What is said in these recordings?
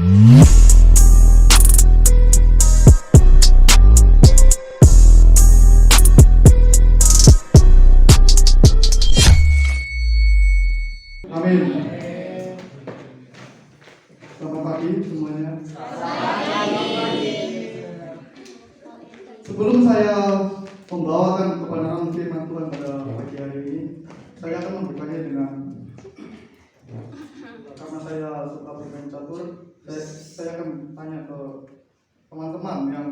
Amin. Selamat pagi semuanya. Sebelum saya membawakan kebenaran firman Tuhan pada pagi hari ini, saya akan membukanya dengan, karena saya suka bermain catur, saya akan tanya ke teman-teman yang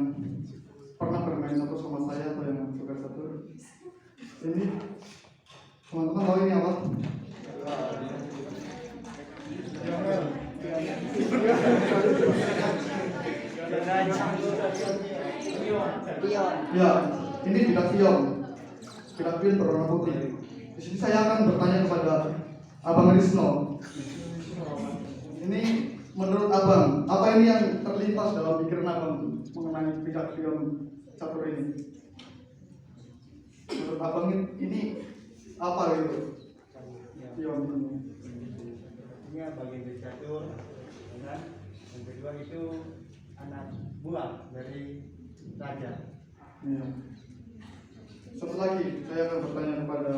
pernah bermain catur sama saya atau yang suka catur. Ini teman-teman tahu ini apa? Ya, ini bidak pion. Bidak pion berwarna putih. Di sini saya akan bertanya kepada Abang Risno. Ini menurut Abang, apa ini yang terlintas dalam pikiran Abang mengenai bidak pion catur ini? Menurut Abang ini apa itu? Pion ini. Bagi catur, dan yang kedua itu anak buah dari raja. Ya. Satu lagi, saya akan bertanya kepada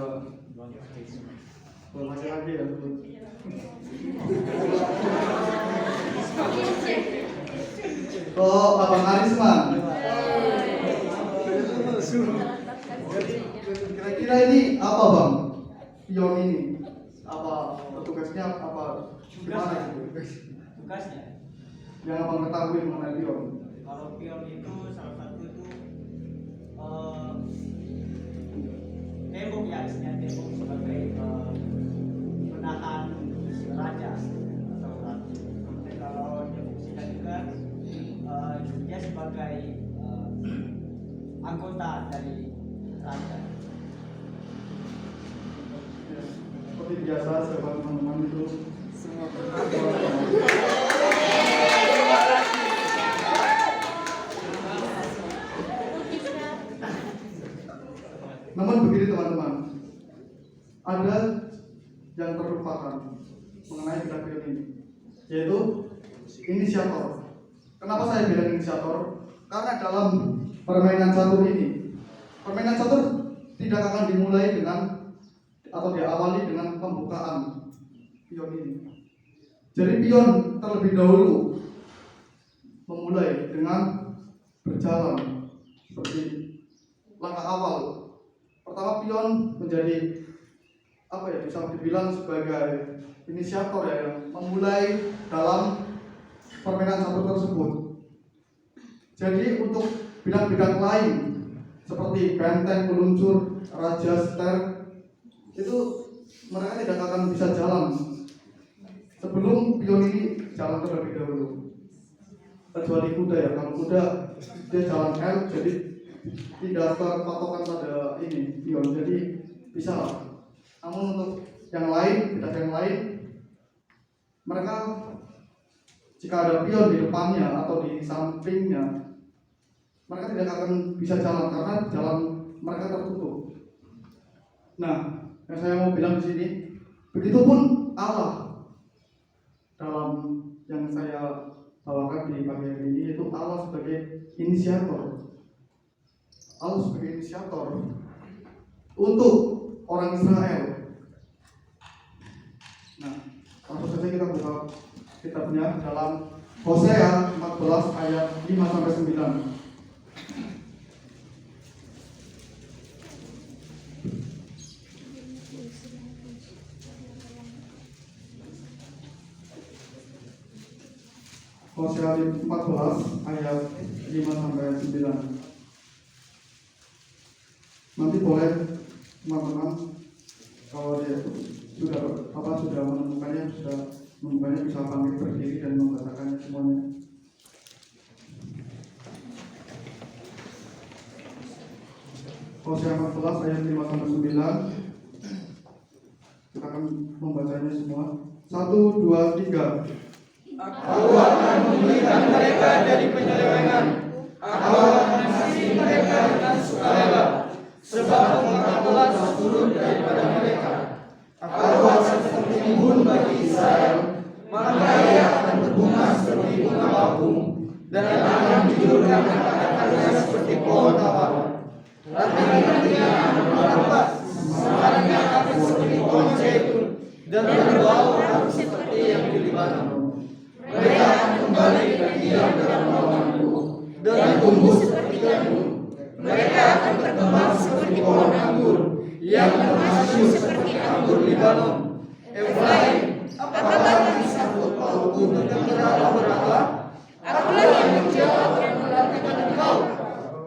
laki-laki ya. Oh, Abang Arisman. Kira-kira ini apa Bang? Pion ini? Apa tugasnya apa gimana itu? Tugasnya Yang Abang ketahui mengenai pion. kalau pion itu salah satu itu tembok ya, isinya tembok sebagai penahan si raja atau ratu. Kemudian kalau dia fungsikan juga dia sebagai anggota dari raja. Seperti biasa, sahabat teman-teman itu semua namun begini teman-teman, ada yang terlupakan mengenai bidak pion ini, yaitu inisiator. Kenapa saya bilang inisiator? Karena dalam permainan catur ini, permainan catur tidak akan dimulai dengan atau diawali dengan pembukaan pion ini. Jadi pion terlebih dahulu memulai dengan berjalan seperti langkah awal. Pertama pion menjadi bisa dibilang sebagai inisiator ya, yang memulai dalam permainan catur tersebut. Jadi untuk bidang-bidang lain seperti benteng, peluncur, raja, seter, itu mereka tidak akan bisa jalan sebelum pion ini jalan terlebih dahulu. Kecuali kuda ya, kalau kuda dia jalan L, jadi tidak terpatokan pada ini pion, jadi bisa lah. Namun untuk yang lain, bidak yang lain, mereka jika ada pion di depannya atau di sampingnya, mereka tidak akan bisa jalan karena jalan mereka tertutup. Nah, yang saya mau bilang di sini, begitupun Allah dalam yang saya bawakan di pagi hari ini, yaitu Allah sebagai inisiator. Allah sebagai inisiator untuk orang Israel. Nah, langsung saja kita buka kitabnya dalam Hosea 14 ayat 5-9. Hosea 14 ayat 5-9. Nanti boleh teman-teman kalau dia sudah menemukannya bisa bangkit berdiri dan membacakannya semuanya. Hosea 14 ayat 5-9. Kita akan membacanya semua. 1, 2, 3. Aku akan memulihkan mereka dari penyelewengan. Aku akan mengasihi mereka dengan sukarela, sebab pengurapan telah turun daripada mereka. Aku akan seperti embun bagi Israel, maka ia akan berbunga seperti bunga dan orang jujur yang akarnya seperti pohon tawar. Ranting-rantingnya merambat, akarnya akan seperti pohon zaitun, dan berbau harum seperti yang di Libanon. Mereka akan kembali dan diam dalam naunganku, dan tumbuh seperti jambu. Mereka akan berkembang seperti pohon anggur yang berhasil seperti anggur Libanon. Efraim, apakah kamu disambut pauku dengan meraba berata? Akulah yang menjawab dan melatihkan engkau.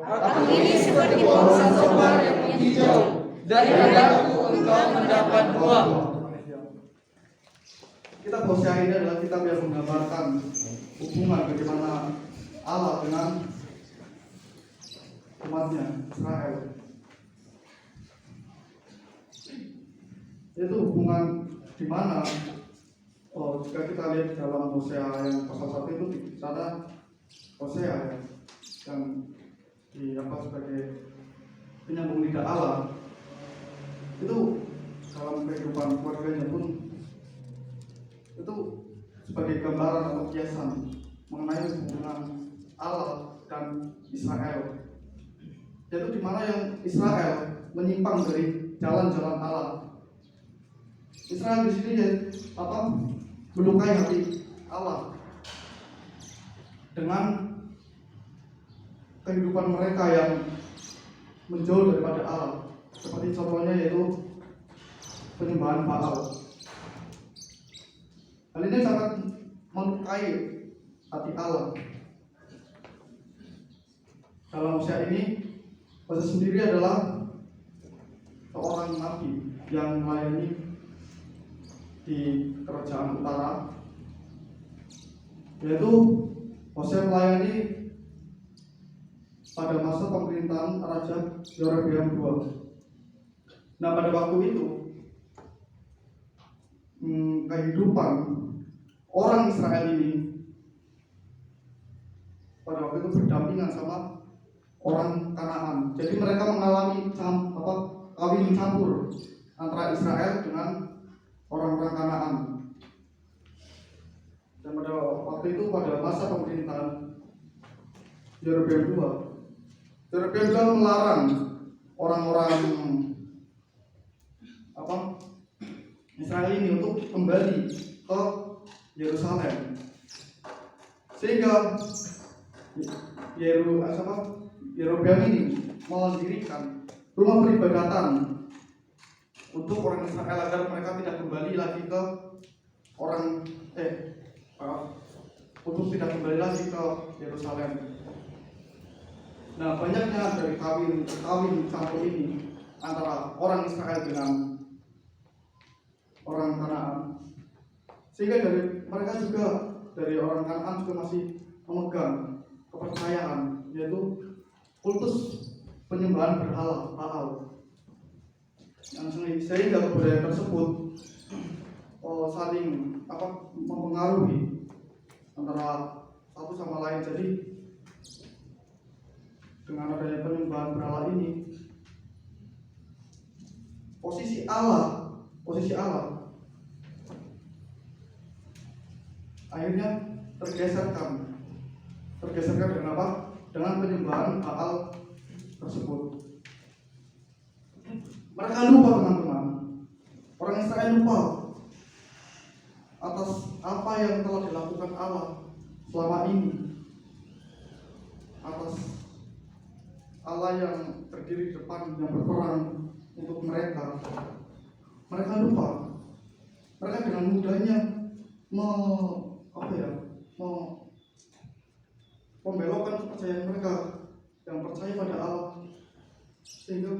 Aku ini seperti pohon sansobar yang hijau, dari padaku engkau mendapat buah. Kitab Hosea ini adalah kitab yang menggambarkan hubungan bagaimana Allah dengan umatnya Israel. Itu hubungan di mana jika kita lihat dalam Hosea yang pasal 1 itu di sana Hosea yang sebagai penyambung lidah Allah itu dalam kehidupan keluarganya pun itu sebagai gambaran atau kiasan mengenai hubungan Allah dan Israel, yaitu di mana yang Israel menyimpang dari jalan-jalan Allah. Israel di sini melukai hati Allah dengan kehidupan mereka yang menjauh daripada Allah, seperti contohnya yaitu penyembahan Baal. Hal ini sangat melukai hati Allah. Dalam Hosea ini, Hosea sendiri adalah seorang nabi yang melayani di kerajaan utara, yaitu Hosea melayani pada masa pemerintahan Raja Yerobeam II. Nah, pada waktu itu kehidupan orang Israel ini pada waktu itu berdampingan sama orang Kanaan. Jadi mereka mengalami kawin campur antara Israel dengan orang-orang Kanaan. Dan pada waktu itu pada masa pemerintahan Yerobeam II, Yerobeam II melarang orang-orang Israel ini untuk kembali ke Yerusalem, sehingga Yerobeam ini mendirikan rumah peribadatan untuk orang Israel agar mereka tidak kembali lagi ke untuk tidak kembali lagi ke Yerusalem. Nah, banyaknya dari kawin campur ini antara orang Israel dengan orang Kanaan, sehingga dari orang Kanaan juga masih memegang kepercayaan, yaitu kultus penyembahan berhala Baal, yang sehingga kebudayaan tersebut saling mempengaruhi antara satu sama lain. Jadi dengan adanya penyembahan berhala ini, posisi Allah akhirnya tergeserkan dengan apa? Dengan penyembahan Baal tersebut. Mereka lupa, teman-teman. Orang Israel lupa atas apa yang telah dilakukan Allah selama ini, atas Allah yang berdiri di depan, yang berperang untuk mereka. Mereka lupa. Mereka dengan mudahnya membelokkan kepercayaan mereka yang percaya pada Allah, sehingga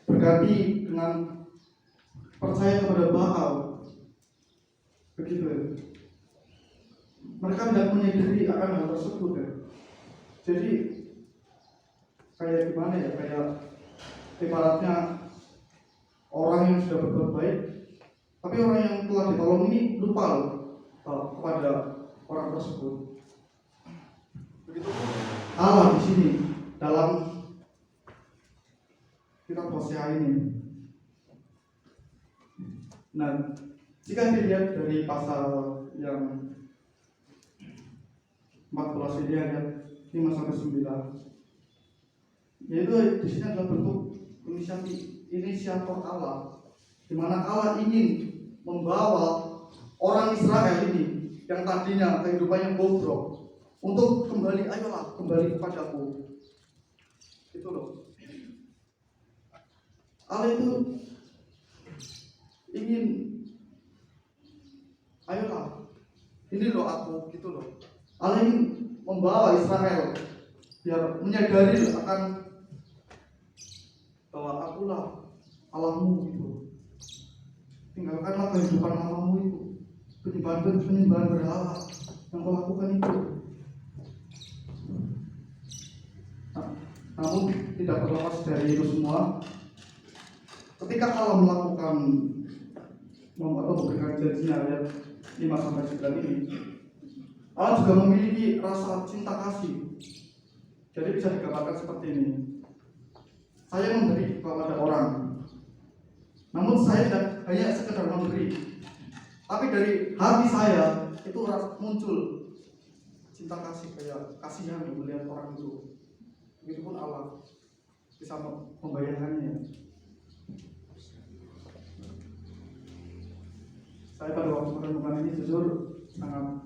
berganti dengan percaya kepada Baal. Begitu ya. Mereka tidak menyadari akan hal tersebut ya. Jadi kayak gimana ya, kayak ibaratnya orang yang sudah berbuat baik, tapi orang yang telah ditolong ini lupa kepada orang tersebut. Begitu Allah di sini dalam kitab Hosea ini. Nah, jika dilihat dari pasal yang 14 ini ayat 5 sampai 9. Yaitu di sini adalah bentuk inisiator Allah, di mana Allah ingin membawa orang Israel ini yang tadinya kehidupannya bobrok untuk kembali, ayolah kembali kepadaku. Itu loh. Allah itu ingin, ayolah, ini loh aku, gitu loh. Allah ingin membawa Israel biar menyadari akan bahwa akulah Allahmu gitu. Tinggalkanlah kehidupan lamamu itu, penyembahan berhala yang kau lakukan itu. Namun tidak terlepas dari itu semua, ketika Allah melakukan atau memberikan janjinya ayat 5 sampai 9 ini, Allah juga memiliki rasa cinta kasih. Jadi bisa digambarkan seperti ini. Saya memberi kepada orang, namun saya tidak hanya sekedar memberi, tapi dari hati saya itu muncul cinta kasih, kayak kasihan melihat orang itu. Begitupun Allah bisa membayangkannya. Saya pada waktu merenungkan ini jujur sangat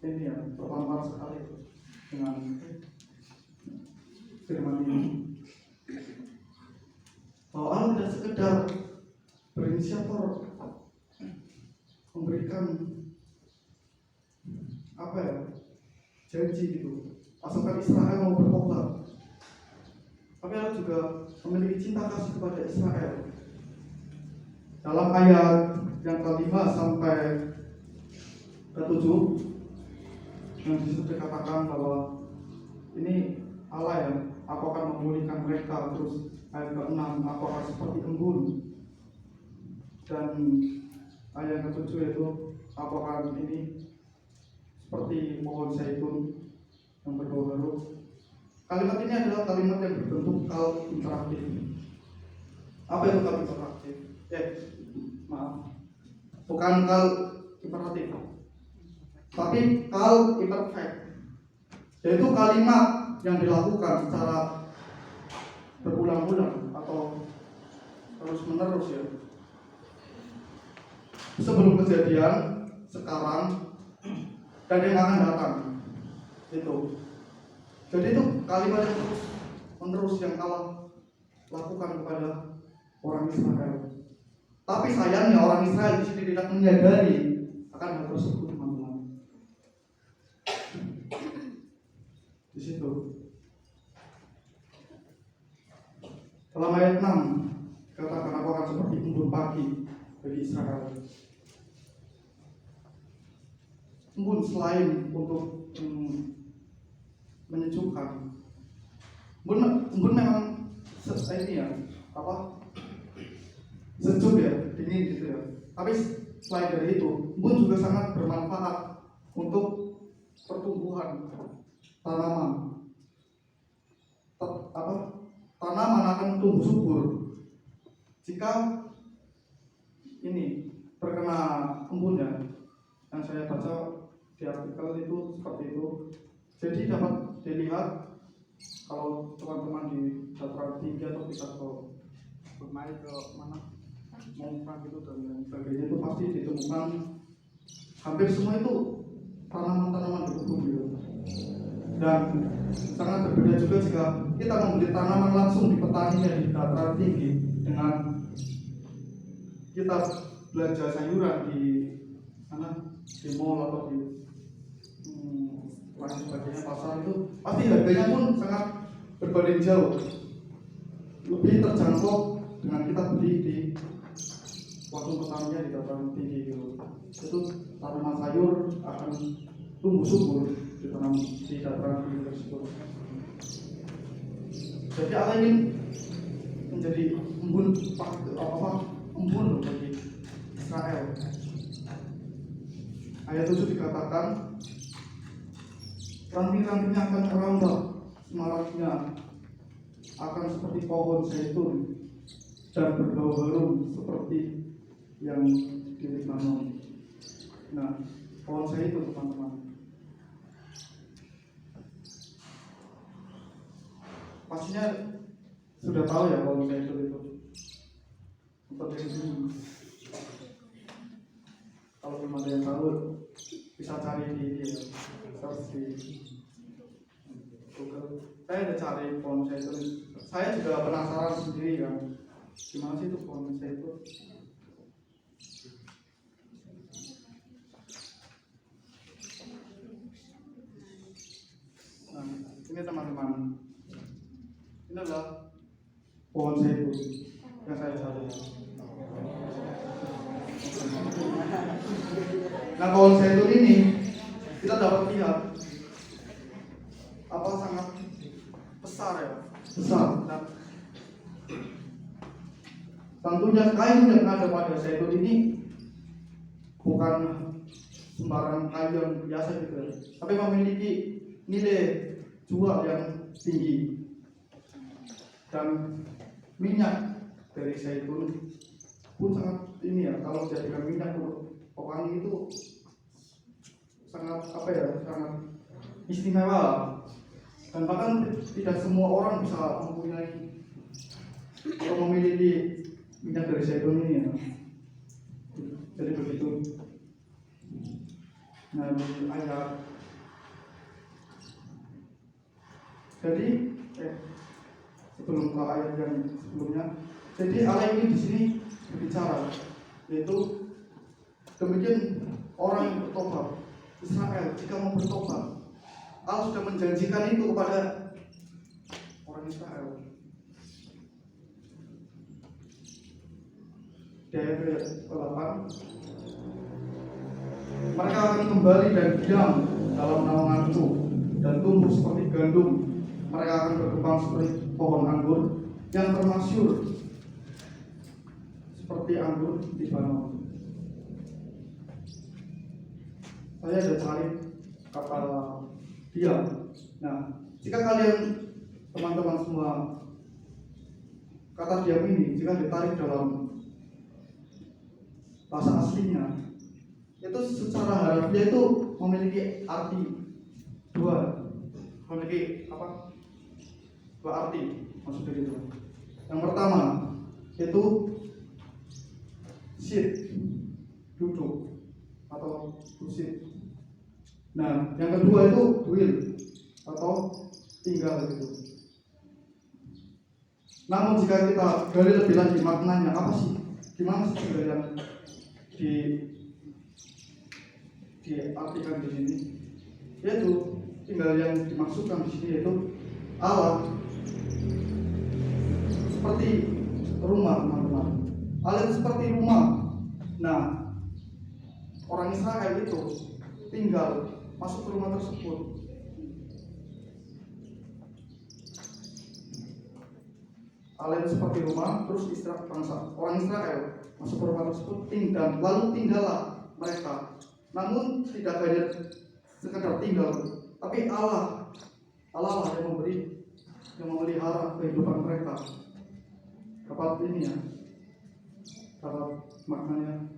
ini ya, terpampar sekali dengan firman ini. Bahwa Allah tidak sekedar berinisiator memberikan apa ya, janji gitu, asalkan Israel mau bertobat, tapi Allah juga memiliki cinta kasih kepada Israel. Dalam ayat yang ke-5 sampai ke-7 yang disitu dikatakan bahwa ini Allah ya, aku akan memulihkan mereka. Terus ayat ke-6, aku akan seperti embun. Dan ayat ke-7 itu, aku akan ini seperti pohon zaitun yang berbau-bau. Kalimat ini adalah kalimat yang berbentuk kal interaktif. Apa itu kal interaktif? Bukan kal imperatif, tapi kal imperfect, yaitu kalimat yang dilakukan secara berulang-ulang atau terus-menerus ya. Sebelum kejadian, sekarang, dan yang akan datang. Itu. Jadi itu kalimat yang terus-menerus yang Allah lakukan kepada orang Israel. Tapi sayangnya orang Israel di sini tidak menyadari akan hal tersebut, teman-teman. Di situ. Dalam ayat 6 katakan, aku akan seperti embun pagi bagi Israel. Embun selain untuk menyejukkan, embun memang ini ya, sejuk ya, dingin gitu ya. Tapi selain dari itu, embun juga sangat bermanfaat untuk pertumbuhan tanaman. Tanaman akan tumbuh subur jika ini terkena embun ya. Yang saya baca di artikel itu seperti itu. Jadi dapat dilihat kalau teman-teman di dataran tinggi atau bisa bermain ke mana Mongkang gitu dan lain sebagainya, itu pasti ditemukan hampir semua itu tanaman-tanaman berkebun gitu. Dan sangat berbeda juga jika kita membeli tanaman langsung di petaninya di dataran tinggi dengan kita belanja sayuran di mana, di mall atau di lain sebagainya, pasar, itu pasti harganya pun sangat berbanding jauh, lebih terjangkau dengan kita beli di warung petaninya di dataran tinggi gitu. Itu tanaman sayur akan tumbuh subur ditanam di dataran tinggi tersebut. Jadi Allah ingin menjadi embun bagi Israel. Ayat 7 dikatakan, ranting-rantingnya akan merambah, semaraknya akan seperti pohon zaitun dan berbau harum seperti yang di Lebanon. Nah, pohon zaitun, teman-teman. Pastinya sudah tahu ya pohon zaitun itu seperti ini. Kalau belum ada yang tahu, bisa cari di search di Google. Saya udah cari pohon zaitun. Saya juga penasaran sendiri kan, gimana sih itu pohon zaitun. Nah, ini teman-teman, ini adalah pohon zaitun yang saya cari. Nah, pohon zaitun ini kita dapat lihat apa sangat besar ya, besar. Dan tentunya kayu yang ada pada zaitun ini bukan sembarang kayu yang biasa gitu, tapi memiliki nilai jual yang tinggi. Dan minyak dari zaitun pun sangat ini ya, kalau dijadikan minyak untuk pewangi itu sangat apa ya, sangat istimewa. Dan bahkan tidak semua orang bisa mempunyai atau memiliki minyak dari zaitun ini ya. Jadi begitu. Nah, di ayat. Jadi sebelum ke ayat yang sebelumnya, jadi Allah ini di sini berbicara, yaitu demikian orang yang bertobat, Israel jika mau bertobat, Allah sudah menjanjikan itu kepada orang Israel. Di ayat ke-8, mereka akan kembali dan diam dalam naunganku dan tumbuh seperti gandum. Mereka akan berkembang seperti pohon anggur yang termasyur seperti anggur di Lebanon. Saya ada cari kata diam. Nah, jika kalian teman-teman semua, kata diam ini jika ditarik dalam bahasa aslinya, itu secara harafiah itu memiliki arti dua, memiliki apa? Dua arti maksudnya gitu. Yang pertama itu sit, duduk atau to sit. Nah, yang kedua itu dwell atau tinggal gitu. Namun jika kita gali lebih lagi maknanya apa sih? Gimana sih yang diartikan di sini? Yaitu tinggal yang dimaksudkan di sini yaitu Allah seperti rumah, teman-teman. Allah itu seperti rumah. Nah, orang Israel itu tinggal masuk ke rumah tersebut. Allah itu seperti rumah, terus orang Israel masuk ke rumah tersebut, tinggal, lalu tinggallah mereka. Namun tidak hanya sekedar tinggal, tapi Allah yang memelihara kehidupan mereka. Dapat ini ya, dapat maknanya.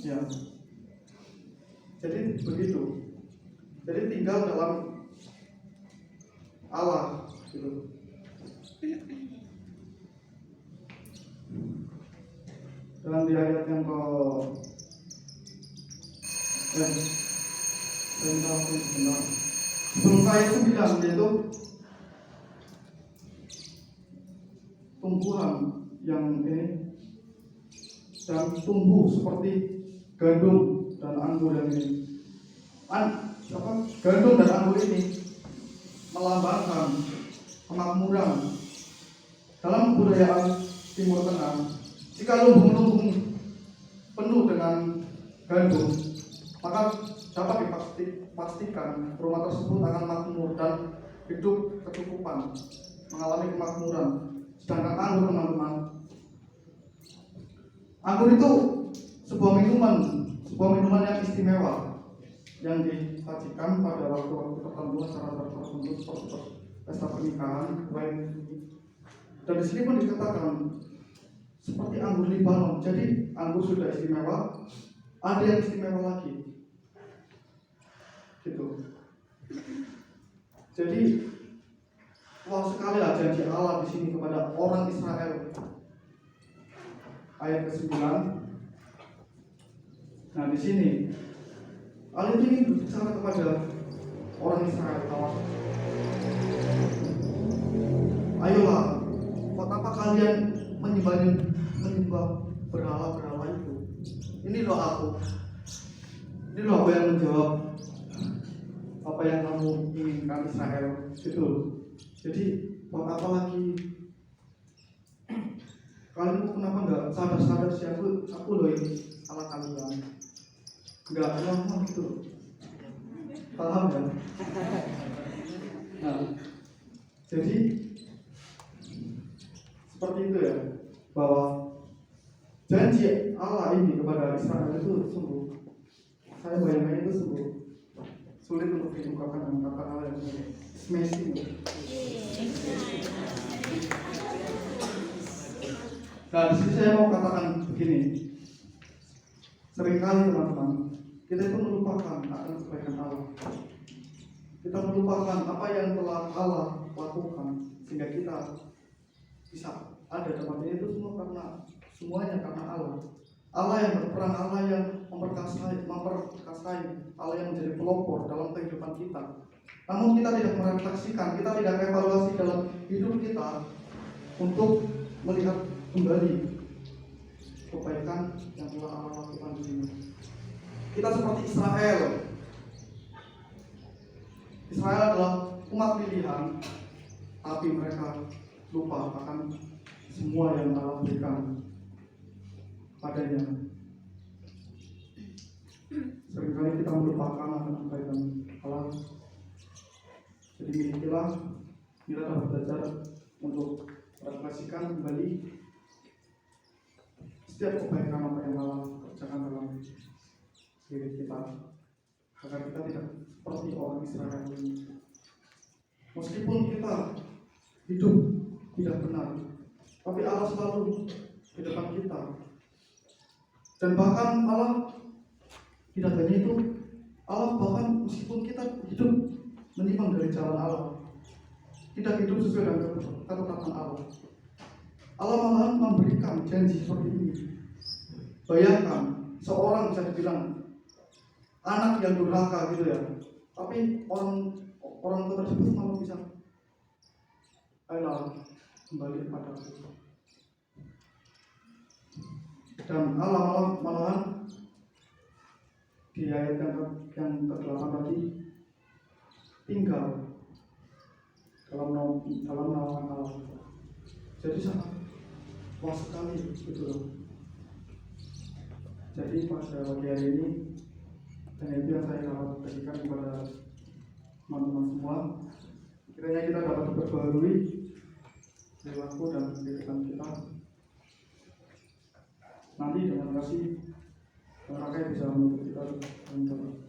Ya. Jadi begitu. Jadi tinggal dalam Allah gitu. Dalam di ayat yang sebelum ayat 9 yaitu tumbuhan yang ini dan tumbuh seperti gandum dan anggur yang ini. Gandum dan anggur ini melambangkan kemakmuran. Dalam kebudayaan Timur Tengah, jika lumbung-lumbung penuh dengan gandum, maka dapat dipastikan rumah tersebut akan makmur dan hidup kecukupan, mengalami kemakmuran. Sedangkan anggur, teman-teman, anggur itu sebuah minuman yang istimewa yang disajikan pada waktu-waktu tertentu, acara tertentu seperti pesta pernikahan, dan di sini pun dikatakan seperti anggur Lebanon. Jadi anggur sudah istimewa, ada yang istimewa lagi. Gitu. Jadi luas sekali lah janji Allah di sini kepada orang Israel. Ayat ke-9. Nah, di sini Allah ini berbicara kepada orang Israel bahwa ayolah, buat apa kalian menyembah berhala-berhala itu? Ini loh aku. Ini loh apa yang menjawab apa yang kamu inginkan Israel gitu. Jadi buat apa lagi kalian kenapa nggak sadar siapa aku loh ini Allah kalian? Nggak ngomong gitu. Paham ya? Nah, jadi seperti itu ya, bahwa janji Allah ini kepada Israel itu sungguh, saya bayangkan itu sungguh sulit untuk diungkapkan dengan kata-kata yang smashing. Nah, di sini saya mau katakan begini, seringkali teman-teman kita itu melupakan akan kebaikan Allah. Kita melupakan apa yang telah Allah lakukan sehingga kita bisa ada tempat ini itu semuanya karena Allah. Allah yang berperan, Allah yang memperkasai, Allah yang menjadi pelopor dalam kehidupan kita. Namun kita tidak merefleksikan, kita tidak evaluasi dalam hidup kita untuk melihat kembali kebaikan yang telah Allah lakukan di sini. Kita seperti Israel. Israel adalah umat pilihan, tapi mereka lupa akan semua yang Allah berikan padanya. Seringkali kita melupakan akan kebaikan Allah. Jadi milikilah, kita dapat belajar untuk refleksikan kembali setiap kebaikan apa yang Allah kerjakan dalam diri kita, agar kita tidak seperti orang Israel ini. Meskipun kita hidup tidak benar, tapi Allah selalu di depan kita. Dan bahkan Allah tidak hanya itu, Allah bahkan meskipun kita hidup menyimpang dari jalan Allah, tidak hidup sesuai dengan ketetapan Allah, Allah malah memberikan janji seperti ini. Bayangkan seorang bisa dibilang anak yang durhaka gitu ya, tapi orang tua tersebut malah bisa ayolah kembali kepada Allah. Dan Allah malahan di ayat yang ke-8 tadi tinggal dalam naungan Allah. Jadi sangat luas sekali gitu loh. Jadi pada pagi hari ini, dan itu yang saya dapat berikan kepada teman-teman semua, kiranya kita dapat diperbarui perilaku dan kehidupan kita. Nanti dengan kasih Tuhan bisa menuntut kita untuk